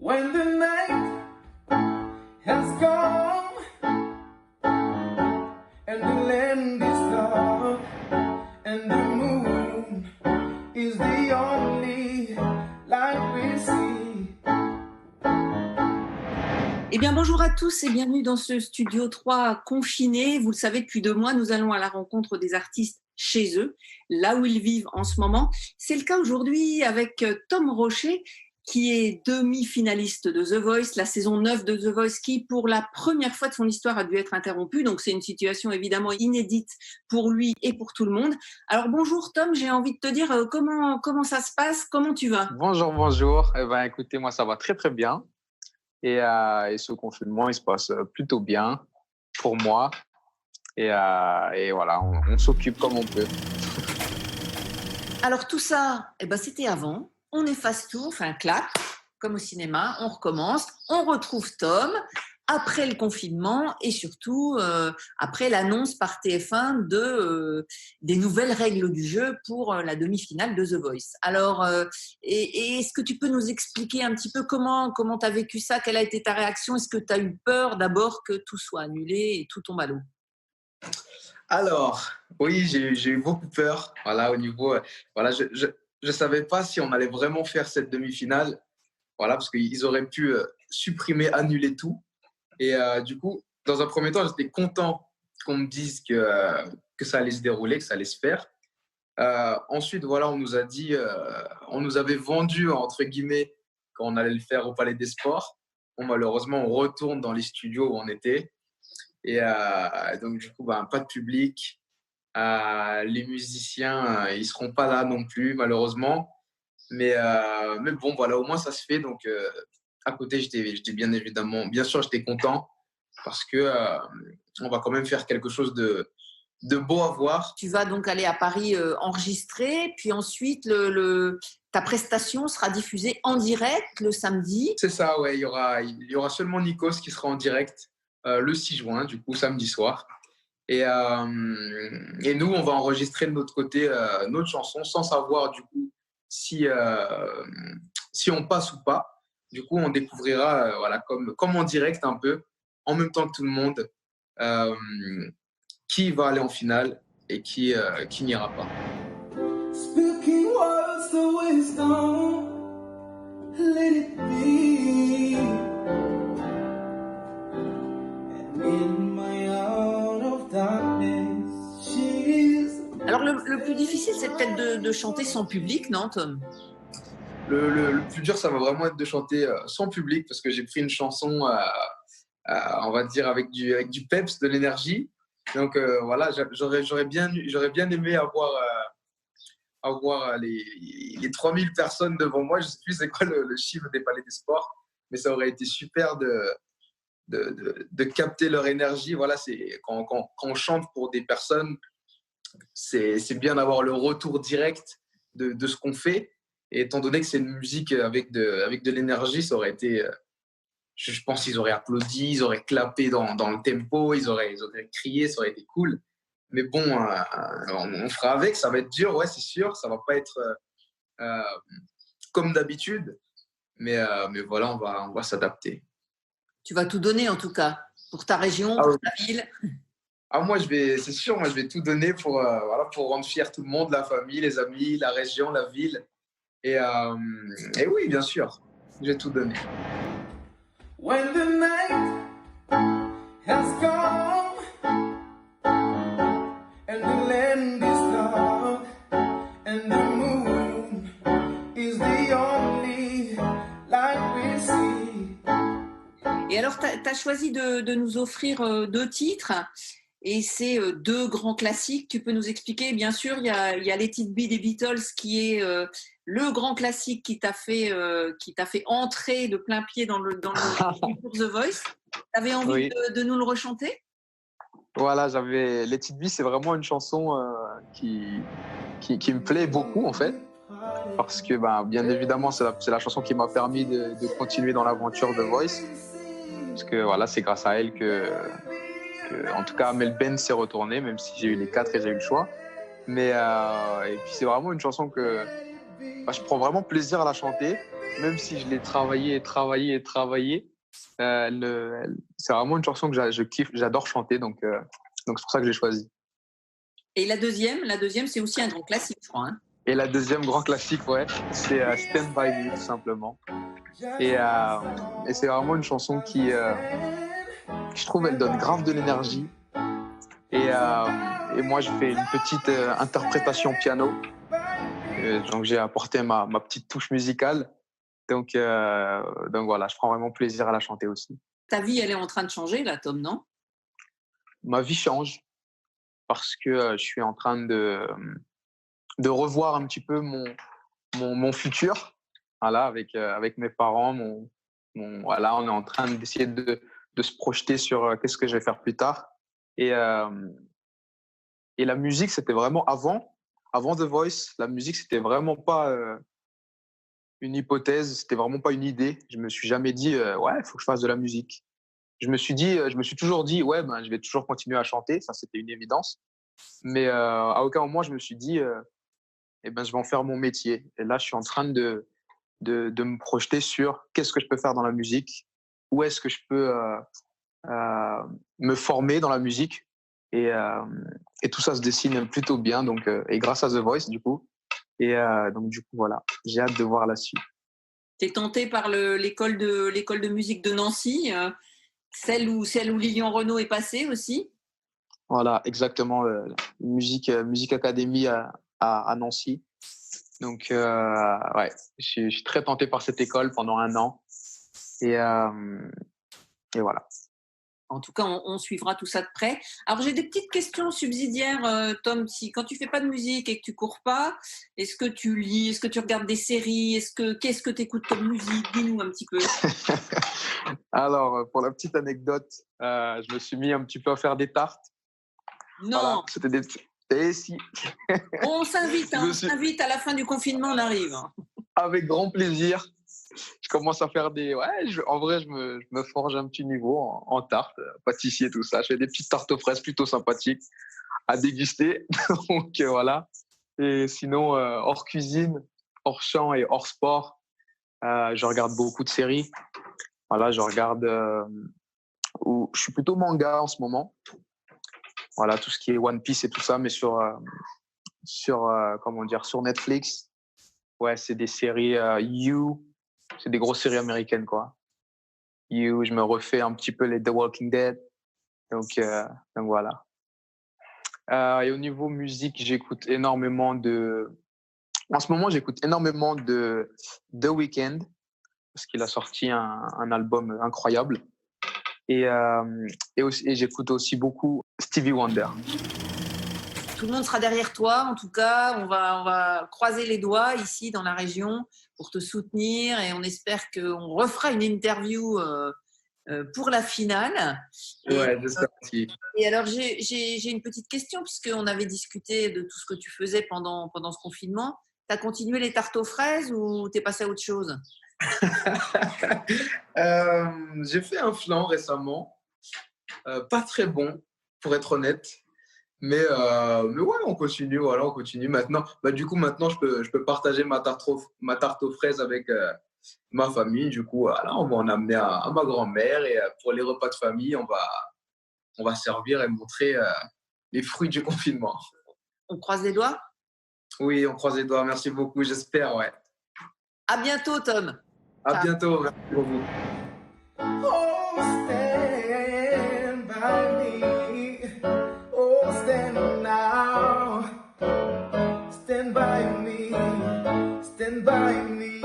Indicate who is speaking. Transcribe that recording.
Speaker 1: When the night has gone and the land is dark and the moon is the only light we see.
Speaker 2: Eh bien, bonjour à tous et bienvenue dans ce studio 3 confiné. Vous le savez, depuis 2 mois, nous allons à la rencontre des artistes chez eux, là où ils vivent en ce moment. C'est le cas aujourd'hui avec Tom Rocher, qui est demi-finaliste de The Voice, la saison 9 de The Voice, qui, pour la première fois de son histoire, a dû être interrompue. Donc, c'est une situation évidemment inédite pour lui et pour tout le monde. Alors, bonjour Tom, j'ai envie de te dire comment ça se passe, comment tu vas ?
Speaker 3: Bonjour. Eh ben, écoutez, moi, ça va très, très bien. Et ce confinement, il se passe plutôt bien pour moi. Et voilà, on s'occupe comme on peut.
Speaker 2: Alors tout ça, c'était avant. On efface tout, on fait un clap, comme au cinéma, on recommence, on retrouve Tom après le confinement et surtout après l'annonce par TF1 des nouvelles règles du jeu pour la demi-finale de The Voice. Alors, est-ce que tu peux nous expliquer un petit peu comment tu as vécu ça ? Quelle a été ta réaction ? Est-ce que tu as eu peur d'abord que tout soit annulé et tout tombe à l'eau ?
Speaker 4: Alors, oui, j'ai eu beaucoup peur. Voilà, au niveau, je savais pas si on allait vraiment faire cette demi-finale. Voilà, parce qu'ils auraient pu supprimer, annuler tout. Et du coup, dans un premier temps, j'étais content qu'on me dise que ça allait se dérouler, que ça allait se faire. Ensuite, voilà, on nous a dit, on nous avait vendu, entre guillemets, qu'on allait le faire au Palais des Sports. Bon, malheureusement, on retourne dans les studios où on était. Et donc, du coup, pas de public. Les musiciens, ils seront pas là non plus, malheureusement. Mais bon, voilà, au moins, ça se fait. Donc, à côté, j'étais bien sûr, j'étais content parce que on va quand même faire quelque chose de beau à voir.
Speaker 2: Tu vas donc aller à Paris enregistrer, puis ensuite ta prestation sera diffusée en direct le samedi.
Speaker 4: C'est ça, ouais. Il y aura seulement Nikos qui sera en direct le 6 juin, du coup, samedi soir. Et nous, on va enregistrer de notre côté notre chanson sans savoir, du coup, si on passe ou pas. Du coup, on découvrira voilà, comme en direct un peu, en même temps que tout le monde, qui va aller en finale et qui n'ira pas.
Speaker 1: Speaking words of wisdom, let it be. And in my out of darkness, she is.
Speaker 2: Alors le plus difficile, c'est peut-être de chanter sans public, non Tom ?
Speaker 4: Le plus dur, ça va vraiment être de chanter sans public parce que j'ai pris une chanson, on va dire, avec du peps, de l'énergie. Donc voilà, j'aurais bien aimé avoir les 3000 personnes devant moi. Je ne sais plus c'est quoi le chiffre des Palais des Sports, mais ça aurait été super de capter leur énergie. Voilà, c'est quand on chante pour des personnes, c'est bien d'avoir le retour direct de ce qu'on fait. Et étant donné que c'est une musique avec de l'énergie, ça aurait été... Je pense qu'ils auraient applaudi, ils auraient clappé dans le tempo, ils auraient crié, ça aurait été cool. Mais bon, on fera avec, ça va être dur, ouais, c'est sûr. Ça va pas être comme d'habitude. Mais voilà, on va s'adapter.
Speaker 2: Tu vas tout donner en tout cas, pour ta région, pour ta ville.
Speaker 4: Moi, c'est sûr, moi, je vais tout donner pour rendre fier tout le monde, la famille, les amis, la région, la ville. Et oui, bien sûr, je vais tout donner.
Speaker 1: When the night has gone and the land is dark and the moon is the only light we see.
Speaker 2: Et alors, tu as choisi de nous offrir 2 titres. Et c'est 2 grands classiques. Tu peux nous expliquer, bien sûr, il y a Let It Be des Beatles qui est le grand classique qui t'a fait entrer de plein pied dans le pour The Voice. Tu avais envie de nous le rechanter ?
Speaker 3: Voilà, Let It Be, c'est vraiment une chanson qui me plaît beaucoup en fait. Parce que bien évidemment, c'est la chanson qui m'a permis de continuer dans l'aventure The Voice. Parce que voilà, c'est grâce à elle que en tout cas, Mel Ben s'est retourné, même si j'ai eu les 4 et j'ai eu le choix. Mais et puis c'est vraiment une chanson que je prends vraiment plaisir à la chanter. même si je l'ai travaillé et travaillé et travaillé, c'est vraiment une chanson que je kiffe, j'adore chanter, donc c'est pour ça que j'ai choisi.
Speaker 2: Et la deuxième, c'est aussi un grand classique, je crois. Hein.
Speaker 3: Et la deuxième grand classique, ouais, c'est Stand By Me, tout simplement. Et c'est vraiment une chanson qui, je trouve, elle donne grave de l'énergie. Et moi, je fais une petite interprétation piano. Donc, j'ai apporté ma petite touche musicale. Donc voilà, je prends vraiment plaisir à la chanter aussi.
Speaker 2: Ta vie, elle est en train de changer, là, Tom, non?
Speaker 3: Ma vie change parce que je suis en train de revoir un petit peu mon futur. Voilà, avec mes parents, voilà, on est en train d'essayer de se projeter sur qu'est-ce que je vais faire plus tard. Et la musique, c'était vraiment avant The Voice, la musique, c'était vraiment pas une hypothèse, c'était vraiment pas une idée. Je me suis jamais dit, ouais, il faut que je fasse de la musique. Je me suis toujours dit, ouais, ben, je vais toujours continuer à chanter. Ça, c'était une évidence. Mais à aucun moment, je me suis dit, eh ben, je vais en faire mon métier. Et là, je suis en train de me projeter sur qu'est-ce que je peux faire dans la musique, où est-ce que je peux me former dans la musique. Et tout ça se dessine plutôt bien. Donc, et grâce à The Voice, du coup. Et donc, du coup, voilà, j'ai hâte de voir la suite.
Speaker 2: Tu es tenté par l'école de musique de Nancy, celle où Lilian Renaud est passé aussi?
Speaker 3: Voilà, exactement. Musique Academy à Nancy. Donc, ouais, je suis très tenté par cette école pendant 1 an. Et voilà.
Speaker 2: En tout cas, on suivra tout ça de près. Alors, j'ai des petites questions subsidiaires, Tom. Quand tu fais pas de musique et que tu cours pas, est-ce que tu lis? Est-ce que tu regardes des séries? Qu'est-ce que tu écoutes comme musique? Dis-nous un petit peu.
Speaker 3: Alors, pour la petite anecdote, je me suis mis un petit peu à faire des tartes.
Speaker 2: Non.
Speaker 3: Voilà, c'était des... Et si.
Speaker 2: On s'invite, hein, on s'invite à la fin du confinement, on arrive.
Speaker 3: Avec grand plaisir. Je commence à faire des... Ouais, en vrai, je me forge un petit niveau en tarte, pâtissier, tout ça. Je fais des petites tartes aux fraises plutôt sympathiques à déguster. Donc, voilà. Et sinon, hors cuisine, hors chant et hors sport, je regarde beaucoup de séries. Voilà, je regarde... je suis plutôt manga en ce moment. Voilà, tout ce qui est One Piece et tout ça, mais sur Netflix. Ouais, c'est des séries You. C'est des grosses séries américaines, quoi. You, je me refais un petit peu les The Walking Dead. Donc voilà. Et au niveau musique, j'écoute énormément En ce moment, j'écoute énormément de The Weeknd parce qu'il a sorti un album incroyable. Et j'écoute aussi beaucoup Stevie Wonder.
Speaker 2: Tout le monde sera derrière toi, en tout cas. On va croiser les doigts ici dans la région pour te soutenir et on espère qu'on refera une interview pour la finale.
Speaker 4: Ouais, j'espère aussi.
Speaker 2: Et alors, j'ai une petite question puisqu'on avait discuté de tout ce que tu faisais pendant ce confinement. Tu as continué les tartes aux fraises ou tu es passé à autre chose?
Speaker 4: J'ai fait un flan récemment. Pas très bon, pour être honnête. Mais ouais, on continue. Voilà, on continue. Maintenant, du coup, maintenant, je peux partager ma tarte aux fraises avec ma famille. Du coup, voilà, on va en amener à ma grand-mère. Et pour les repas de famille, on va servir et montrer les fruits du confinement.
Speaker 2: On croise les doigts?
Speaker 4: Oui, on croise les doigts. Merci beaucoup, j'espère, ouais.
Speaker 2: À bientôt, Tom.
Speaker 4: À bientôt. Merci beaucoup.
Speaker 1: Oh, stand by me. Oh, stand now. Stand by me. Stand by me.